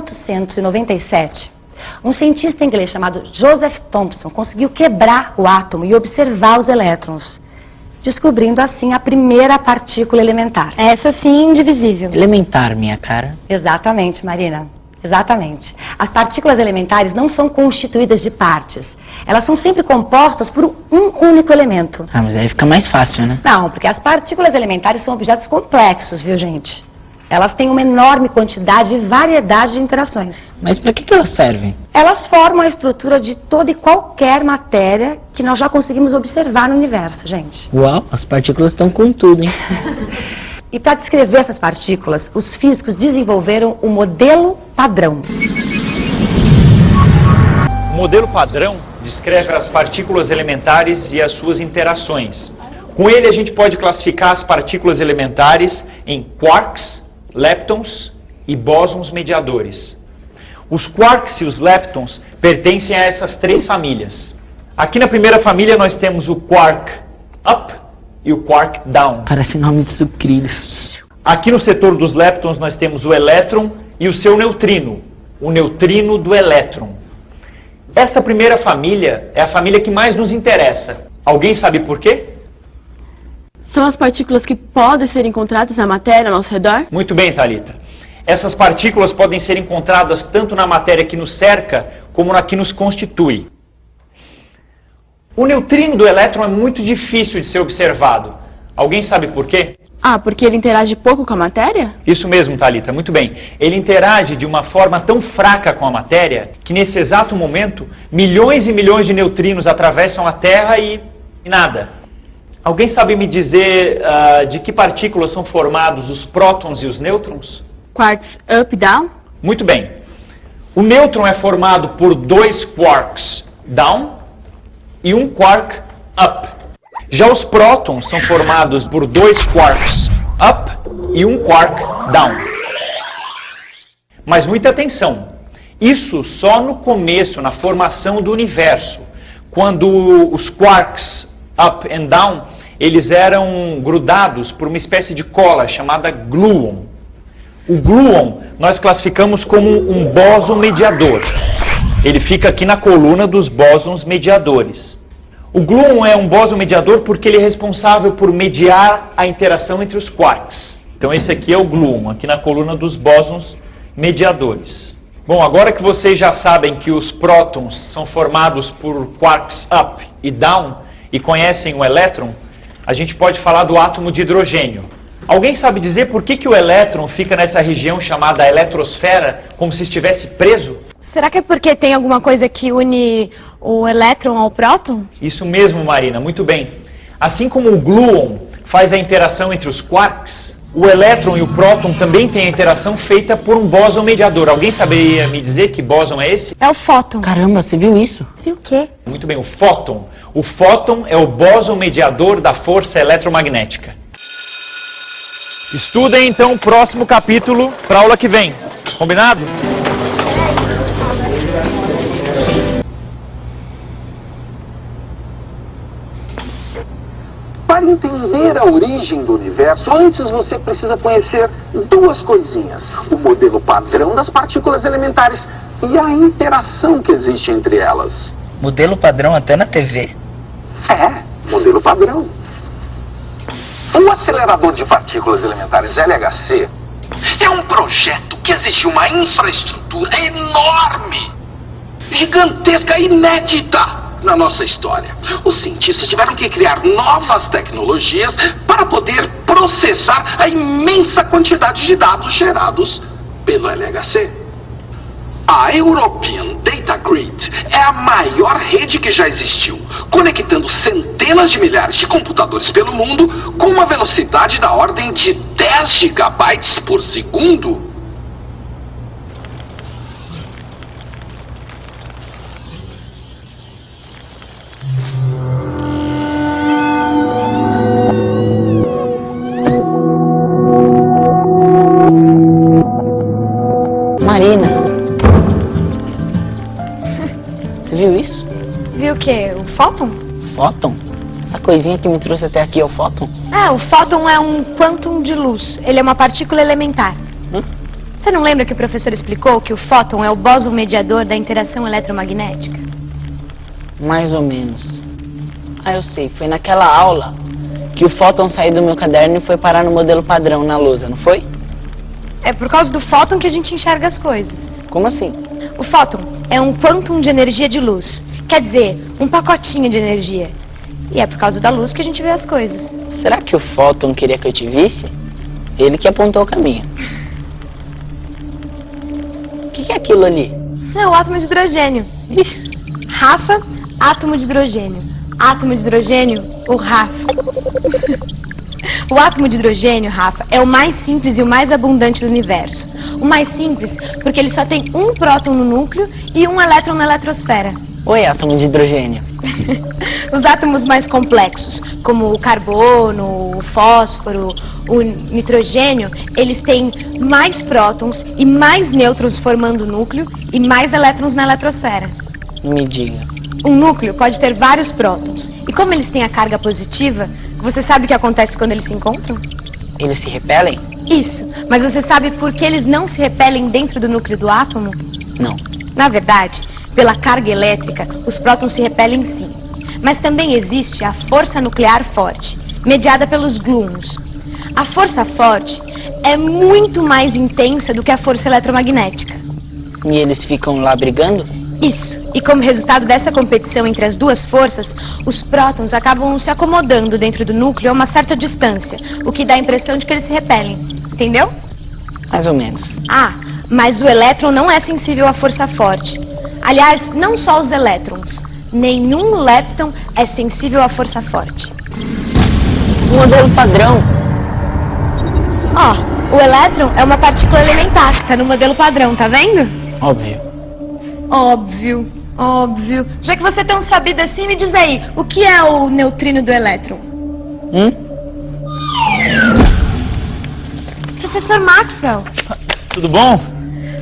1897, um cientista inglês chamado Joseph Thomson conseguiu quebrar o átomo e observar os elétrons, descobrindo assim a primeira partícula elementar. Essa sim, indivisível. Elementar, minha cara. Exatamente, Marina. Exatamente. As partículas elementares não são constituídas de partes. Elas são sempre compostas por um único elemento. Ah, mas aí fica mais fácil, né? Não, porque as partículas elementares são objetos complexos, viu, gente? Elas têm uma enorme quantidade e variedade de interações. Mas pra que elas servem? Elas formam a estrutura de toda e qualquer matéria que nós já conseguimos observar no universo, gente. Uau, as partículas estão com tudo, hein? E para descrever essas partículas, os físicos desenvolveram o modelo padrão. O modelo padrão descreve as partículas elementares e as suas interações. Com ele a gente pode classificar as partículas elementares em quarks, leptons e bósons mediadores. Os quarks e os leptons pertencem a essas três famílias. Aqui na primeira família nós temos o quark up e o quark down. Parece nome de sucrilhos. Aqui no setor dos leptons nós temos o elétron e o seu neutrino, o neutrino do elétron. Essa primeira família é a família que mais nos interessa. Alguém sabe por quê? São as partículas que podem ser encontradas na matéria ao nosso redor? Muito bem, Thalita. Essas partículas podem ser encontradas tanto na matéria que nos cerca, como na que nos constitui. O neutrino do elétron é muito difícil de ser observado. Alguém sabe por quê? Ah, porque ele interage pouco com a matéria? Isso mesmo, Thalita, muito bem. Ele interage de uma forma tão fraca com a matéria que nesse exato momento, milhões e milhões de neutrinos atravessam a Terra e nada. Alguém sabe me dizer de que partículas são formados os prótons e os nêutrons? Quarks up e down? Muito bem. O nêutron é formado por dois quarks down e um quark up. Já os prótons são formados por dois quarks up e um quark down. Mas muita atenção, isso só no começo, na formação do universo, quando os quarks up and down, eles eram grudados por uma espécie de cola chamada gluon. O gluon nós classificamos como um bóson mediador. Ele fica aqui na coluna dos bósons mediadores. O gluon é um bóson mediador porque ele é responsável por mediar a interação entre os quarks. Então esse aqui é o gluon, aqui na coluna dos bósons mediadores. Bom, agora que vocês já sabem que os prótons são formados por quarks up e down e conhecem o elétron, a gente pode falar do átomo de hidrogênio. Alguém sabe dizer por que o elétron fica nessa região chamada eletrosfera, como se estivesse preso? Será que é porque tem alguma coisa que une o elétron ao próton? Isso mesmo, Marina, muito bem. Assim como o gluon faz a interação entre os quarks, o elétron e o próton também têm a interação feita por um bóson mediador. Alguém saberia me dizer que bóson é esse? É o fóton. Caramba, você viu isso? Viu o quê? Muito bem, o fóton. O fóton é o bóson mediador da força eletromagnética. Estudem então o próximo capítulo para a aula que vem. Combinado? Para entender a origem do universo, antes você precisa conhecer duas coisinhas: o modelo padrão das partículas elementares e a interação que existe entre elas. Modelo padrão até na TV. É, modelo padrão. O acelerador de partículas elementares LHC é um projeto que exige uma infraestrutura enorme, gigantesca e inédita na nossa história. Os cientistas tiveram que criar novas tecnologias para poder processar a imensa quantidade de dados gerados pelo LHC. A European Data Grid é a maior rede que já existiu, conectando centenas de milhares de computadores pelo mundo com uma velocidade da ordem de 10 gigabytes por segundo. Marina. Você viu isso? Viu o quê? O fóton? Fóton? Essa coisinha que me trouxe até aqui é o fóton? O fóton é um quantum de luz. Ele é uma partícula elementar. Você não lembra que o professor explicou que o fóton é o bóson mediador da interação eletromagnética? Mais ou menos. Ah, eu sei. Foi naquela aula que o fóton saiu do meu caderno e foi parar no modelo padrão na lousa, não foi? É por causa do fóton que a gente enxerga as coisas. Como assim? O fóton é um quantum de energia de luz. Quer dizer, um pacotinho de energia. E é por causa da luz que a gente vê as coisas. Será que o fóton queria que eu te visse? Ele que apontou o caminho. O que é aquilo ali? É o átomo de hidrogênio. Rafa, átomo de hidrogênio. Átomo de hidrogênio, o Rafa. O átomo de hidrogênio, Rafa, é o mais simples e o mais abundante do universo. O mais simples porque ele só tem um próton no núcleo e um elétron na eletrosfera. Oi, átomo de hidrogênio. Os átomos mais complexos, como o carbono, o fósforo, o nitrogênio, eles têm mais prótons e mais nêutrons formando o núcleo e mais elétrons na eletrosfera. Não me diga. Um núcleo pode ter vários prótons. E como eles têm a carga positiva, você sabe o que acontece quando eles se encontram? Eles se repelem? Isso. Mas você sabe por que eles não se repelem dentro do núcleo do átomo? Não. Na verdade, pela carga elétrica, os prótons se repelem sim. Mas também existe a força nuclear forte, mediada pelos gluons. A força forte é muito mais intensa do que a força eletromagnética. E eles ficam lá brigando? Isso. E como resultado dessa competição entre as duas forças, os prótons acabam se acomodando dentro do núcleo a uma certa distância, o que dá a impressão de que eles se repelem. Entendeu? Mais ou menos. Ah, mas o elétron não é sensível à força forte. Aliás, não só os elétrons. Nenhum lepton é sensível à força forte. O modelo padrão. Ó, o elétron é uma partícula elementar, está no modelo padrão, tá vendo? Óbvio. Óbvio, óbvio. Já que você é tão sabido assim, me diz aí, o que é o neutrino do elétron? Professor Maxwell. Tudo bom?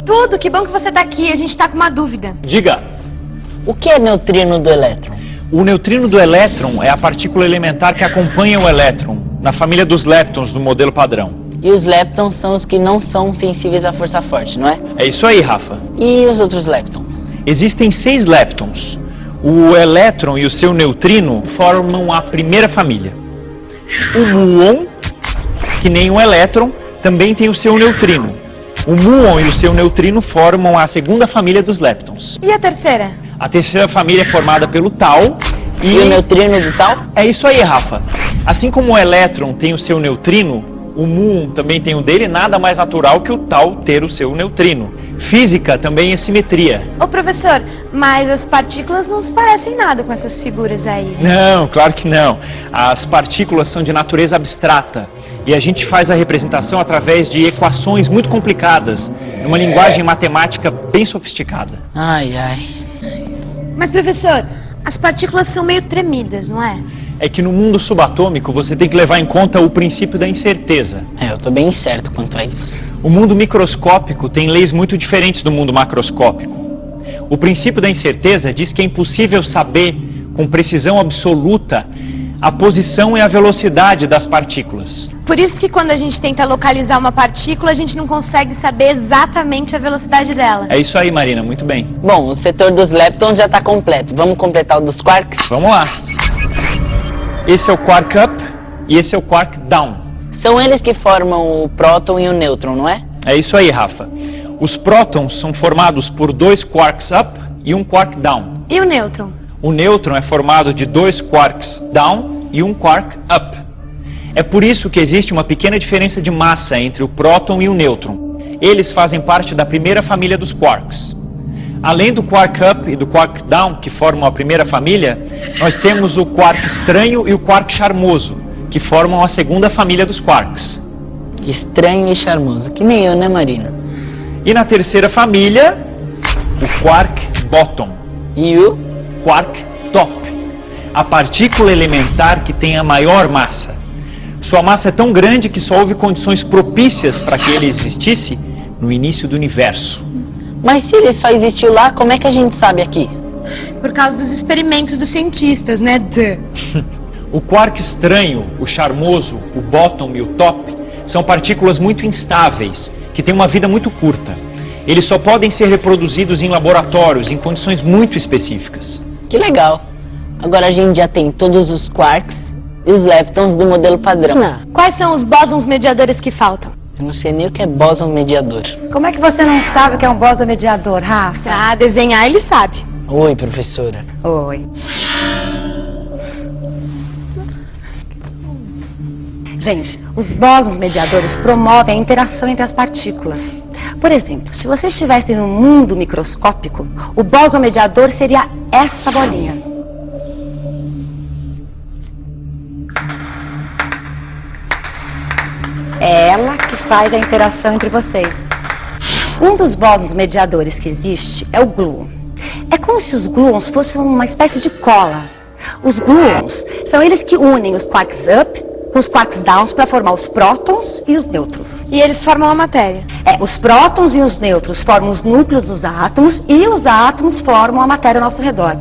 Tudo, que bom que você está aqui, a gente está com uma dúvida. Diga. O que é neutrino do elétron? O neutrino do elétron é a partícula elementar que acompanha o elétron, na família dos leptons do modelo padrão. E os leptons são os que não são sensíveis à força forte, não é? É isso aí, Rafa. E os outros leptons? Existem 6 leptons. O elétron e o seu neutrino formam a primeira família. O muon, que nem o elétron, também tem o seu neutrino. O muon e o seu neutrino formam a segunda família dos leptons. E a terceira? A terceira família é formada pelo tau E o neutrino do tal? É isso aí, Rafa. Assim como o elétron tem o seu neutrino, o muon também tem o dele, nada mais natural que o tau ter o seu neutrino. Física também é simetria. Ô professor, mas as partículas não se parecem nada com essas figuras aí. Não, claro que não. As partículas são de natureza abstrata. E a gente faz a representação através de equações muito complicadas, numa linguagem matemática bem sofisticada. Ai, ai. Mas professor, as partículas são meio tremidas, não é? É que no mundo subatômico você tem que levar em conta o princípio da incerteza. Eu tô bem incerto quanto a isso. O mundo microscópico tem leis muito diferentes do mundo macroscópico. O princípio da incerteza diz que é impossível saber com precisão absoluta a posição e a velocidade das partículas. Por isso que quando a gente tenta localizar uma partícula, a gente não consegue saber exatamente a velocidade dela. É isso aí, Marina, muito bem. Bom, o setor dos leptons já está completo. Vamos completar o dos quarks? Vamos lá. Esse é o quark up e esse é o quark down. São eles que formam o próton e o nêutron, não é? É isso aí, Rafa. Os prótons são formados por 2 quarks up e 1 quark down. E o nêutron? O nêutron é formado de 2 quarks down e 1 quark up. É por isso que existe uma pequena diferença de massa entre o próton e o nêutron. Eles fazem parte da primeira família dos quarks. Além do quark up e do quark down, que formam a primeira família, nós temos o quark estranho e o quark charmoso, que formam a segunda família dos quarks. Estranho e charmoso, que nem eu, né, Marina? E na terceira família, o quark bottom. E o quark top, a partícula elementar que tem a maior massa. Sua massa é tão grande que só houve condições propícias para que ele existisse no início do universo. Mas se ele só existiu lá, como é que a gente sabe aqui? Por causa dos experimentos dos cientistas, né? O quark estranho, o charmoso, o bottom e o top são partículas muito instáveis que têm uma vida muito curta. Eles só podem ser reproduzidos em laboratórios, em condições muito específicas. Que legal. Agora a gente já tem todos os quarks e os leptons do modelo padrão. Quais são os bósons mediadores que faltam? Eu não sei nem o que é bóson mediador. Como é que você não sabe o que é um bóson mediador, Rafa? Ah, desenhar ele sabe. Oi, professora. Oi. Gente, os bósons mediadores promovem a interação entre as partículas. Por exemplo, se você estivesse num mundo microscópico, o bóson mediador seria essa bolinha. É ela que faz a interação entre vocês. Um dos bósons mediadores que existe é o gluon. É como se os gluons fossem uma espécie de cola. Os gluons são eles que unem os quarks up com os quarks downs para formar os prótons e os nêutrons. E eles formam a matéria. Os prótons e os nêutrons formam os núcleos dos átomos e os átomos formam a matéria ao nosso redor.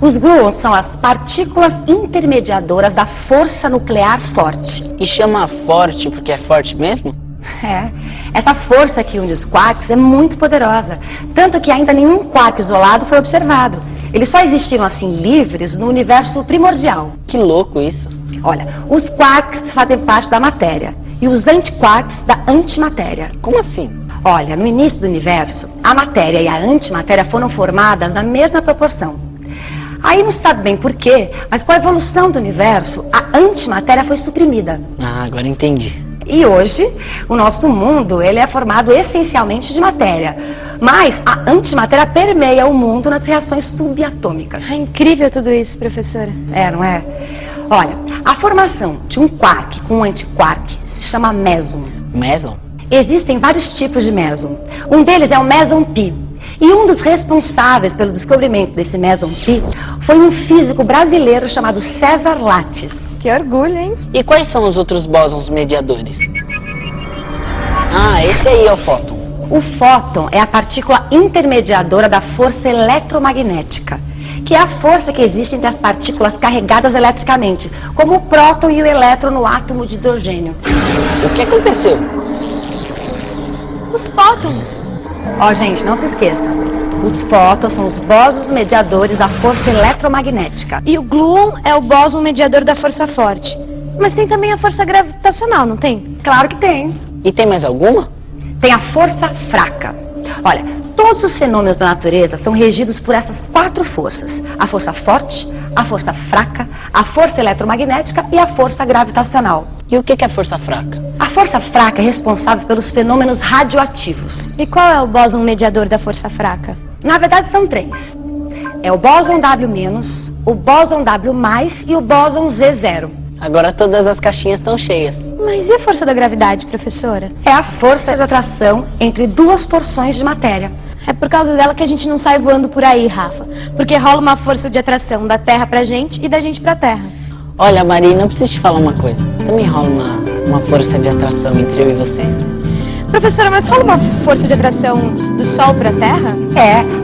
Os gluons são as partículas intermediadoras da força nuclear forte. E chama forte porque é forte mesmo? Essa força que une os quarks é muito poderosa, tanto que ainda nenhum quark isolado foi observado. Eles só existiram assim livres no universo primordial. Que louco isso. Olha, os quarks fazem parte da matéria e os antiquarks da antimatéria. Como assim? Olha, no início do universo, a matéria e a antimatéria foram formadas na mesma proporção. Aí não se sabe bem porquê, mas com a evolução do universo, a antimatéria foi suprimida. Ah, agora entendi. E hoje, o nosso mundo ele é formado essencialmente de matéria. Mas a antimatéria permeia o mundo nas reações subatômicas. É incrível tudo isso, professora. Não é? Olha, a formação de um quark com um antiquark se chama meson. Meson? Existem vários tipos de meson. Um deles é o meson pi. E um dos responsáveis pelo descobrimento desse meson pi foi um físico brasileiro chamado César Lattes. Que orgulho, hein? E quais são os outros bósons mediadores? Ah, esse aí é o fóton. O fóton é a partícula intermediadora da força eletromagnética, que é a força que existe entre as partículas carregadas eletricamente, como o próton e o elétron no átomo de hidrogênio. O que aconteceu? Os fótons. Gente, não se esqueça. Os fótons são os bósons mediadores da força eletromagnética. E o gluon é o bóson mediador da força forte. Mas tem também a força gravitacional, não tem? Claro que tem. E tem mais alguma? Tem a força fraca. Olha, todos os fenômenos da natureza são regidos por essas 4 forças. A força forte, a força fraca, a força eletromagnética e a força gravitacional. E o que é força fraca? A força fraca é responsável pelos fenômenos radioativos. E qual é o bóson mediador da força fraca? Na verdade são 3. É o bóson W-, o bóson W+, e o bóson Z0. Agora todas as caixinhas estão cheias. Mas e a força da gravidade, professora? É a força de atração entre 2 porções de matéria. É por causa dela que a gente não sai voando por aí, Rafa. Porque rola uma força de atração da Terra pra gente e da gente pra Terra. Olha, Marina, eu preciso te falar uma coisa. Também rola uma força de atração entre eu e você. Professora, mas rola uma força de atração do Sol pra Terra?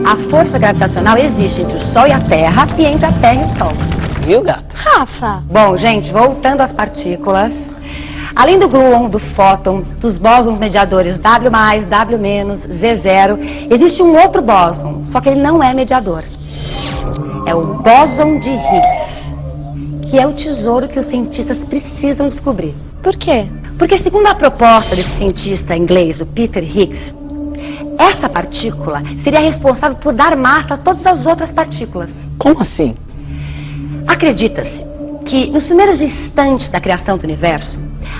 A força gravitacional existe entre o Sol e a Terra e entre a Terra e o Sol. Viu, gata? Rafa! Bom, gente, voltando às partículas. Além do gluon, do fóton, dos bósons mediadores W+, W-, Z0, existe um outro bóson, só que ele não é mediador. É o bóson de Higgs, que é o tesouro que os cientistas precisam descobrir. Por quê? Porque segundo a proposta desse cientista inglês, o Peter Higgs, essa partícula seria responsável por dar massa a todas as outras partículas. Como assim? Acredita-se que nos primeiros instantes da criação do universo,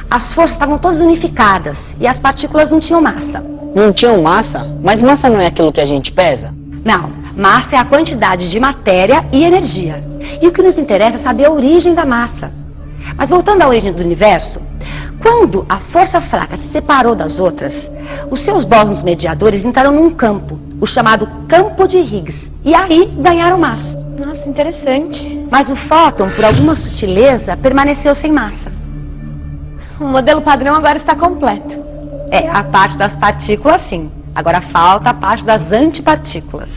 as forças estavam todas unificadas e as partículas não tinham massa. Não tinham massa? Mas massa não é aquilo que a gente pesa? Não, massa é a quantidade de matéria e energia. E o que nos interessa é saber a origem da massa. Mas voltando à origem do universo, quando a força fraca se separou das outras, os seus bósons mediadores entraram num campo, o chamado campo de Higgs, e aí ganharam massa. Nossa, interessante. Mas o fóton, por alguma sutileza, permaneceu sem massa. O modelo padrão agora está completo. A parte das partículas, sim. Agora falta a parte das antipartículas.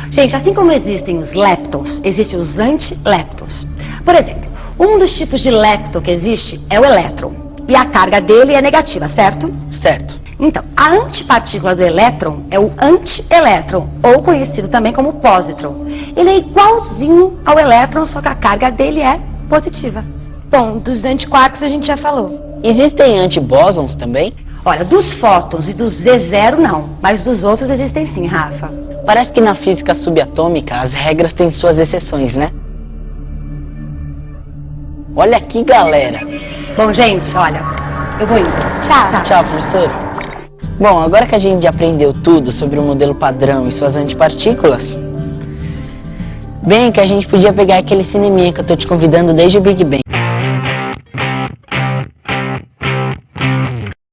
Gente, assim como existem os leptons, existem os antileptons. Por exemplo, um dos tipos de lepton que existe é o elétron. E a carga dele é negativa, certo? Certo. Então, a antipartícula do elétron é o antielétron, ou conhecido também como pósitron. Ele é igualzinho ao elétron, só que a carga dele é positiva. Bom, dos antiquarks a gente já falou. Existem antibósons também? Olha, dos fótons e dos Z0 não, mas dos outros existem sim, Rafa. Parece que na física subatômica as regras têm suas exceções, né? Olha aqui, galera. Bom, gente, olha, eu vou indo. Tchau. Tchau, professora. Bom, agora que a gente aprendeu tudo sobre o modelo padrão e suas antipartículas, bem que a gente podia pegar aquele cineminha que eu tô te convidando desde o Big Bang.